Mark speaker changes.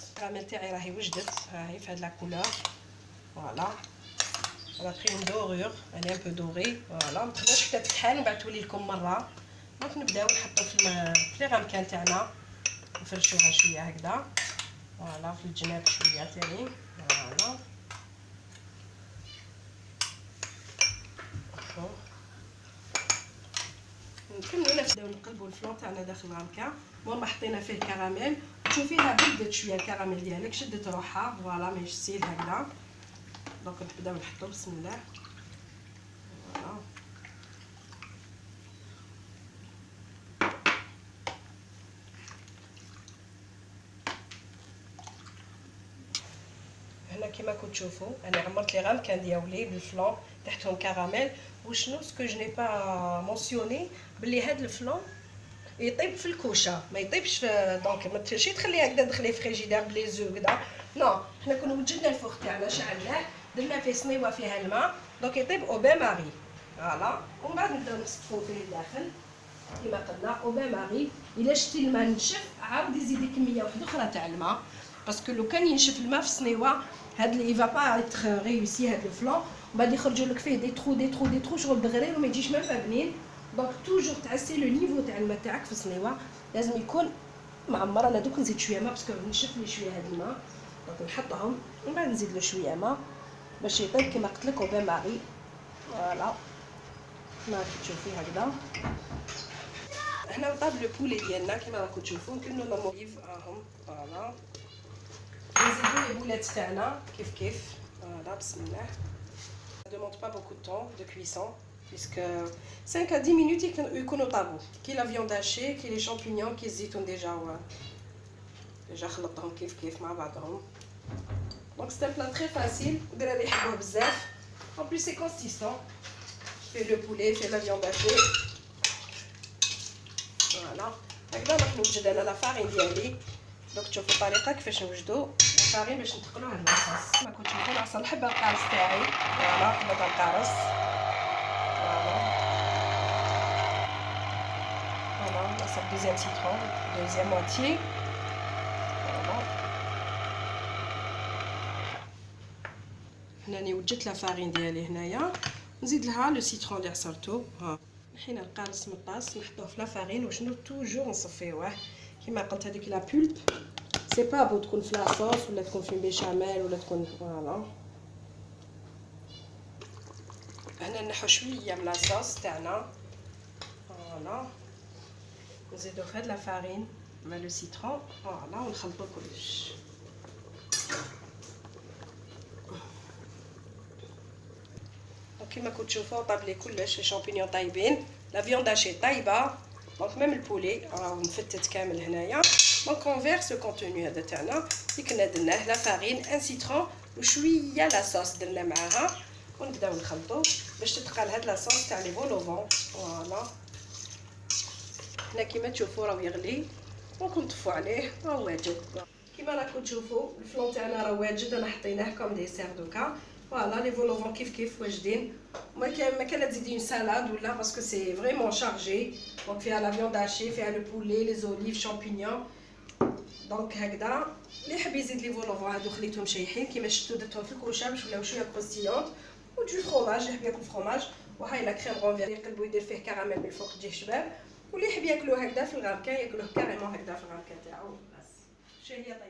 Speaker 1: الكراميل تاعي راهي وجدت، راهي في هاد لا كولور. فوالا انا بخي اون دورور اني ان بو دوري. فوالا ما تخلوش حتى تكحل نبعثوا لكم مره. دونك نبداو نحطو في لي غامكان تاعنا، نفرشوها شويه هكذا. فوالا في الجناب شويه تاني. فوالا نكملوا نبداو نقلبوا الفلون تاعنا داخل الغامكه. المهم حطينا فيه كراميل، تشوفيها بردت شويه الكراميل ديالك، شدت روحها. فوالا ماشي سيل هكذا. دونك نبداو نحطو بسم الله. فوالا هنا كيما راكم تشوفوا انا عمرت لي غامكان ديالي بالفلون تحتهم كراميل. وشنو سكو جو ني با مونسيوني بلي هاد الفلون يطيب في الكوشه، ما يطيبش في دونك ما تمشي تخليه هكذا دخليه في فريجيدير بلي زو كذا. نو حنا كنا وجدنا الفوغ تاعنا شعلناه، درنا فيه صنيوه فيها الماء، دونك يطيب او بان ماري. فوالا ومن بعد نبداو نصفو فيه الداخل كيما قلنا او بان ماري. الا شتي الماء نشف عاودي زيدي كميه واحده اخرى تاع الماء، باسكو لو كان ينشف الماء في الصنيوه هاد لي فا با اتر ريوسي هاد الفلون، ومن بعد يخرجوا لك فيه دي ترو دي ترو دي ترو شغل دغرير وما يجيش ميم با بنين. دونك توجور تعسي لو نيفو تاع الماء تاعك في الصنيوه لازم يكون معمر. انا دوك نزيد شويه ماء باسكو نشف لي شويه هاد الماء، دونك نحطهم ومن بعد نزيد له شويه ماء باش يطيب كيما قلت لك او بان ماري. فوالا كيما راكي تشوفي هكذا. هنا طاب لو بولي ديالنا كيما راكم تشوفوا. نكملوا لا مويف راهم. فوالا نزيدو لي بولات تاعنا كيف. فوالا بسم الله. Ça demande pas beaucoup de temps de cuisson puisque 5 à 10 minutes يكونوا طابوا. كي لا فيوند هاشي كي لي شامبينيون كي الزيتون ديجا خلطتهم كيف مع بعضهم. دونك سي ان بلا تري فاسيل الدراري يحبوه بزاف. en plus c'est consistant. في لو بولي في لا فيوند هاشي. فوالا هكذا راح نوجد انا لا فارين ديالي. دونك تشوفوا الطريقه كيفاش نوجدوا الفارين باش ندخلوا هاد لاصوص. كما كنتو تشوفوا العصا الحبه القارص تاعي. فوالا حبه القارص. Voilà, ça le deuxième citron, deuxième moitié. Voilà. هناني وجدت لا فارين ديالي هنايا، نزيد لها لو سيترون اللي عصرته. ها حين القارص من الطاس نحطوه في لا فارين وشنو توجور نصفيوه كيما قلت. هذيك لا بولب سي با بو تكون في لاصوص ولا تكون في بيشاميل ولا تكون. فوالا هنا نحو شويه من لاصوص تاعنا. فوالا نزيدو في هاد لا فارين مع لو سيترون. فوالا ونخلطو كلش. كيما كنتو تشوفوا طاب لي كلش، لي شامبينيون طايبين، لا فيوند هاشي طايبه، دونك ميم البولي راه مفتت كامل هنايا. دونك اون فيرس لو كونتوني هذا تاعنا اللي كنا درناه، لا فارين ان سيترون وشويه لاصوص درنا معاها، ونبداو نخلطو باش تتقال هاد لاصوص تاع لي فولوفون. فوالا هنا كيما تشوفوا راه يغلي دونك نطفو عليه راه واجد. كيما راكم تشوفوا الفلون تاعنا راه واجد، انا حطيناه كوم ديسير دوكا. فوالا لي فولوفون كيف واجدين. ما كان لا تزيدي اون سالاد ولا باسكو سي فريمون شارجي. دونك فيها لا فيوند هاشي، فيها لو بولي، لي زوليف، شامبينيون. دونك هكذا اللي يحب يزيد لي فولوفون هادو خليتهم شايحين كيما شفتوا درتهم في الكوشه باش ولاو شويه كروستيونط. ودو فرomage اللي يحب ياكل فرomage. وهاي لا كريم غونفير يقلبوا يدير فيه كراميل من الفوق تجيه شباب. واللي يحب ياكلوه هكذا في الغامكان ياكلوه كاريمون هكذا في الغامكان تاعو. بس شهيه طيبه.